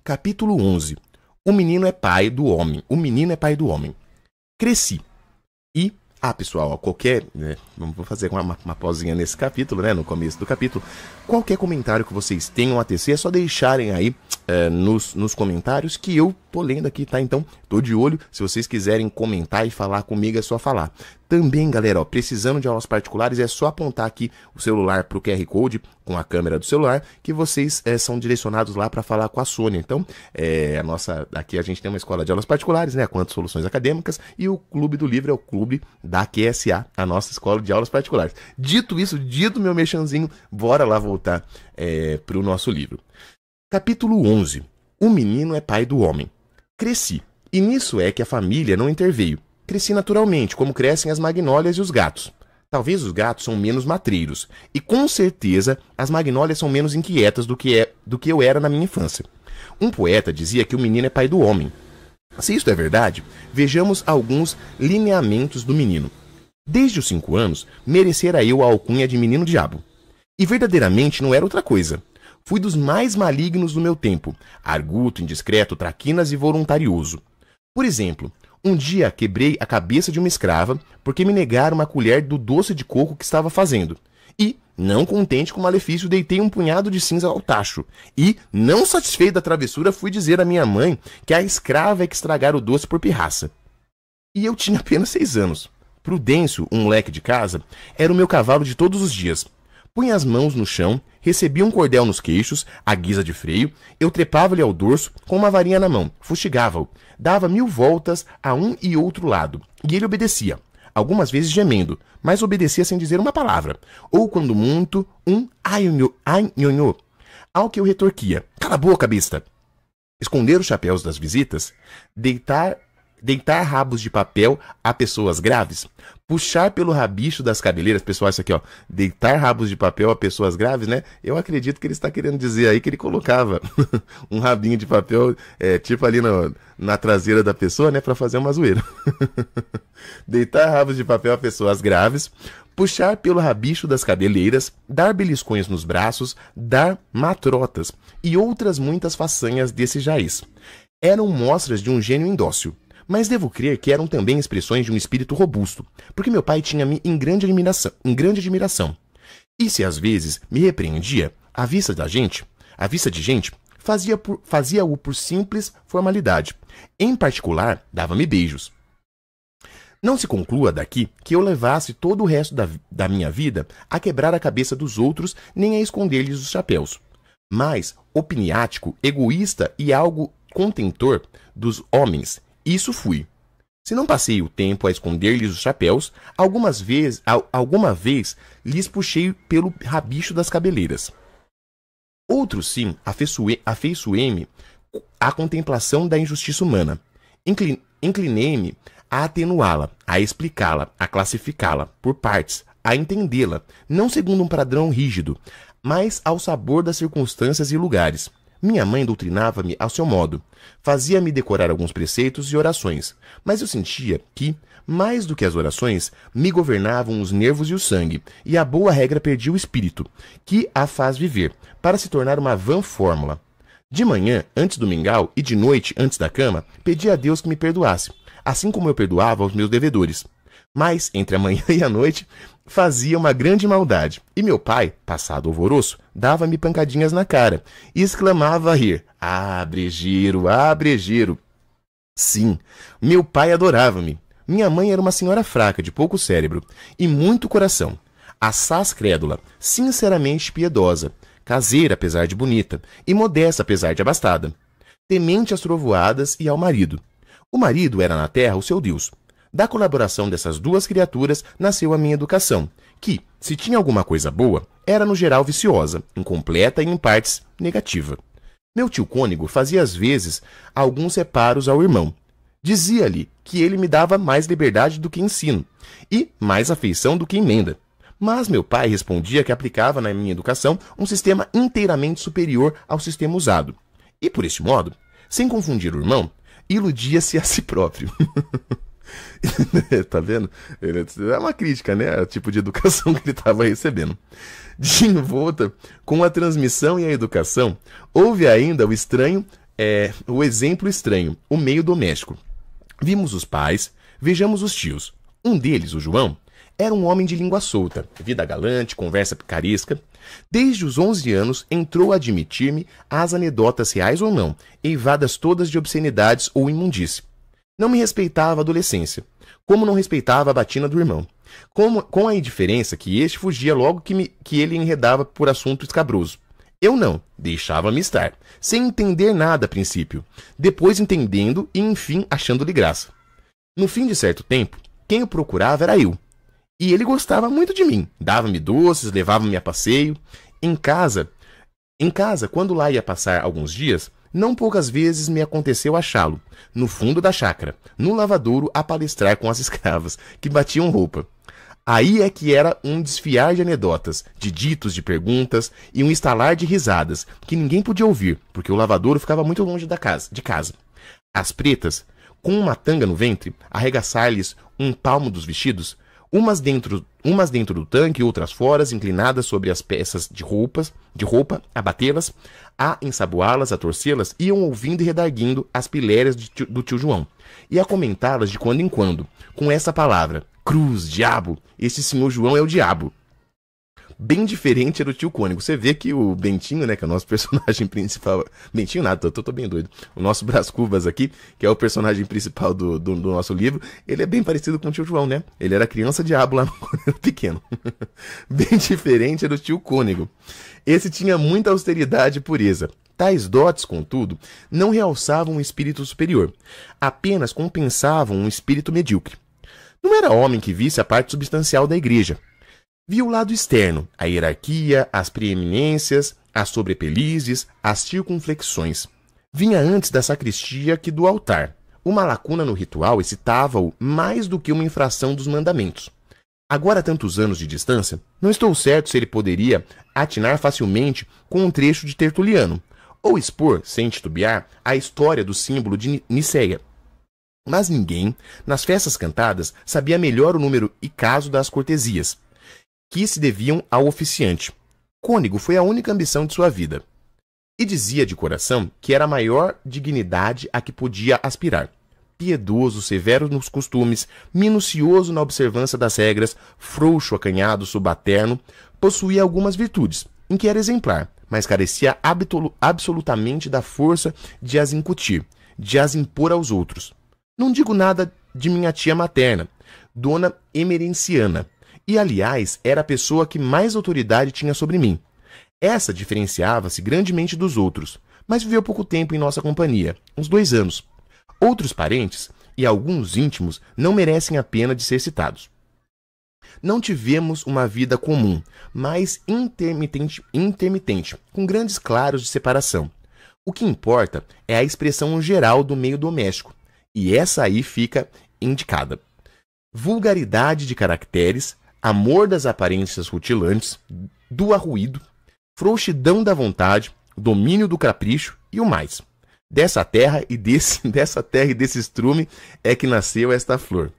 Capítulo 11. O menino é pai do homem. O menino é pai do homem. Cresci. E, pessoal, ó, qualquer... né, vou fazer uma pausinha nesse capítulo, né? No começo do capítulo. Qualquer comentário que vocês tenham a tecer, é só deixarem aí nos comentários que eu tô lendo aqui, tá? Então, tô de olho. Se vocês quiserem comentar e falar comigo, é só falar. Também, galera, ó, precisando de aulas particulares, é só apontar aqui o celular pro QR Code com a câmera do celular, que vocês são direcionados lá para falar com a Sônia. Então, aqui a gente tem uma escola de aulas particulares, né? Quanto Soluções Acadêmicas, e o Clube do Livro é o clube da QSA, a nossa escola de aulas particulares. Dito isso, dito meu mexanzinho, bora lá voltar pro nosso livro. Capítulo 11. O menino é pai do homem. Cresci. E nisso é que a família não interveio. Cresci naturalmente, como crescem as magnólias e os gatos. Talvez os gatos são menos matreiros. E com certeza as magnólias são menos inquietas do que eu era na minha infância. Um poeta dizia que o menino é pai do homem. Se isto é verdade, vejamos alguns lineamentos do menino. Desde os 5 anos, merecera eu a alcunha de menino diabo. E verdadeiramente não era outra coisa. Fui dos mais malignos do meu tempo, arguto, indiscreto, traquinas e voluntarioso. Por exemplo, um dia quebrei a cabeça de uma escrava porque me negaram uma colher do doce de coco que estava fazendo. E, não contente com o malefício, deitei um punhado de cinza ao tacho. E, não satisfeito da travessura, fui dizer à minha mãe que a escrava é que estragara o doce por pirraça. E eu tinha apenas 6 anos. Prudêncio, um moleque de casa, era o meu cavalo de todos os dias. Punha as mãos no chão, recebia um cordel nos queixos, à guisa de freio, eu trepava-lhe ao dorso com uma varinha na mão, fustigava-o, dava 1000 voltas a um e outro lado, e ele obedecia, algumas vezes gemendo, mas obedecia sem dizer uma palavra, ou quando muito, ai nhonhô, ao que eu retorquia, cala a boca, besta. Esconder os chapéus das visitas, deitar rabos de papel a pessoas graves, puxar pelo rabicho das cabeleiras, pessoal, isso aqui, ó, deitar rabos de papel a pessoas graves, né? Eu acredito que ele está querendo dizer aí que ele colocava um rabinho de papel, tipo ali na traseira da pessoa, né, para fazer uma zoeira. Deitar rabos de papel a pessoas graves, puxar pelo rabicho das cabeleiras, dar beliscões nos braços, dar matrotas e outras muitas façanhas desse jaez. Eram mostras de um gênio indócil. Mas devo crer que eram também expressões de um espírito robusto, porque meu pai tinha-me em grande admiração. E se às vezes me repreendia, à vista de gente, fazia-o por simples formalidade. Em particular, dava-me beijos. Não se conclua daqui que eu levasse todo o resto da minha vida a quebrar a cabeça dos outros nem a esconder-lhes os chapéus. Mas, opiniático, egoísta e algo contentor dos homens, isso fui. Se não passei o tempo a esconder-lhes os chapéus, alguma vez lhes puxei pelo rabicho das cabeleiras. Outro sim, afeiçoei-me à contemplação da injustiça humana. Inclinei-me a atenuá-la, a explicá-la, a classificá-la por partes, a entendê-la, não segundo um padrão rígido, mas ao sabor das circunstâncias e lugares. Minha mãe doutrinava-me ao seu modo. Fazia-me decorar alguns preceitos e orações, mas eu sentia que, mais do que as orações, me governavam os nervos e o sangue, e a boa regra perdia o espírito, que a faz viver, para se tornar uma vã fórmula. De manhã, antes do mingau, e de noite, antes da cama, pedia a Deus que me perdoasse, assim como eu perdoava aos meus devedores. Mas, entre a manhã e a noite, fazia uma grande maldade, e meu pai, passado alvoroço, dava-me pancadinhas na cara, e exclamava a rir, brejeiro, brejeiro. Sim, meu pai adorava-me. Minha mãe era uma senhora fraca, de pouco cérebro, e muito coração. Assaz crédula, sinceramente piedosa, caseira apesar de bonita, e modesta apesar de abastada. Temente às trovoadas e ao marido. O marido era na terra o seu Deus. Da colaboração dessas duas criaturas nasceu a minha educação, que, se tinha alguma coisa boa, era no geral viciosa, incompleta e em partes negativa. Meu tio cônego fazia às vezes alguns reparos ao irmão. Dizia-lhe que ele me dava mais liberdade do que ensino, e mais afeição do que emenda. Mas meu pai respondia que aplicava na minha educação um sistema inteiramente superior ao sistema usado. E por este modo, sem confundir o irmão, iludia-se a si próprio. Tá vendo? É uma crítica, né? O tipo de educação que ele estava recebendo. De envolta com a transmissão e a educação, houve ainda o estranho O exemplo estranho, o meio doméstico. Vimos os pais, vejamos os tios. Um deles, o João, era um homem de língua solta, vida galante, conversa picaresca. Desde os 11 anos, entrou a admitir-me as anedotas reais ou não, eivadas todas de obscenidades ou imundície. Não me respeitava a adolescência, como não respeitava a batina do irmão. Com a indiferença que este fugia logo que ele enredava por assunto escabroso. Eu não, deixava-me estar, sem entender nada a princípio, depois entendendo e enfim achando-lhe graça. No fim de certo tempo, quem o procurava era eu. E ele gostava muito de mim, dava-me doces, levava-me a passeio. Em casa, quando lá ia passar alguns dias, não poucas vezes me aconteceu achá-lo, no fundo da chácara, no lavadouro a palestrar com as escravas, que batiam roupa. Aí é que era um desfiar de anedotas, de ditos, de perguntas e um estalar de risadas, que ninguém podia ouvir, porque o lavadouro ficava muito longe de casa. As pretas, com uma tanga no ventre, arregaçar-lhes um palmo dos vestidos, umas dentro do tanque e outras fora, inclinadas sobre as peças de roupa, a batê-las, a ensaboá-las, a torcê-las, iam ouvindo e redarguindo as pilérias do tio João, e a comentá-las de quando em quando, com essa palavra: cruz, diabo, este senhor João é o diabo. Bem diferente era o tio Cônego. Você vê que o Bentinho, né, que é o nosso personagem principal... Bentinho nada, tô bem doido. O nosso Brás Cubas aqui, que é o personagem principal do nosso livro, ele é bem parecido com o tio João, né? Ele era criança diabo lá quando era pequeno. Bem diferente era o tio Cônego. Esse tinha muita austeridade e pureza. Tais dotes, contudo, não realçavam um espírito superior. Apenas compensavam um espírito medíocre. Não era homem que visse a parte substancial da igreja. Via o lado externo, a hierarquia, as preeminências, as sobrepelizes, as circunflexões. Vinha antes da sacristia que do altar. Uma lacuna no ritual excitava-o mais do que uma infração dos mandamentos. Agora, tantos anos de distância, não estou certo se ele poderia atinar facilmente com um trecho de Tertuliano, ou expor, sem titubear, a história do símbolo de Nicéia. Mas ninguém, nas festas cantadas, sabia melhor o número e caso das cortesias, que se deviam ao oficiante. Cônego foi a única ambição de sua vida. E dizia de coração que era a maior dignidade a que podia aspirar. Piedoso, severo nos costumes, minucioso na observância das regras, frouxo, acanhado, subalterno, possuía algumas virtudes, em que era exemplar, mas carecia absolutamente da força de as incutir, de as impor aos outros. Não digo nada de minha tia materna, Dona Emerenciana, e, aliás, era a pessoa que mais autoridade tinha sobre mim. Essa diferenciava-se grandemente dos outros, mas viveu pouco tempo em nossa companhia, uns 2 anos. Outros parentes, e alguns íntimos, não merecem a pena de ser citados. Não tivemos uma vida comum, mas intermitente, com grandes claros de separação. O que importa é a expressão geral do meio doméstico, e essa aí fica indicada. Vulgaridade de caracteres, amor das aparências rutilantes, do arruído, frouxidão da vontade, domínio do capricho e o mais. Dessa terra e desse estrume é que nasceu esta flor.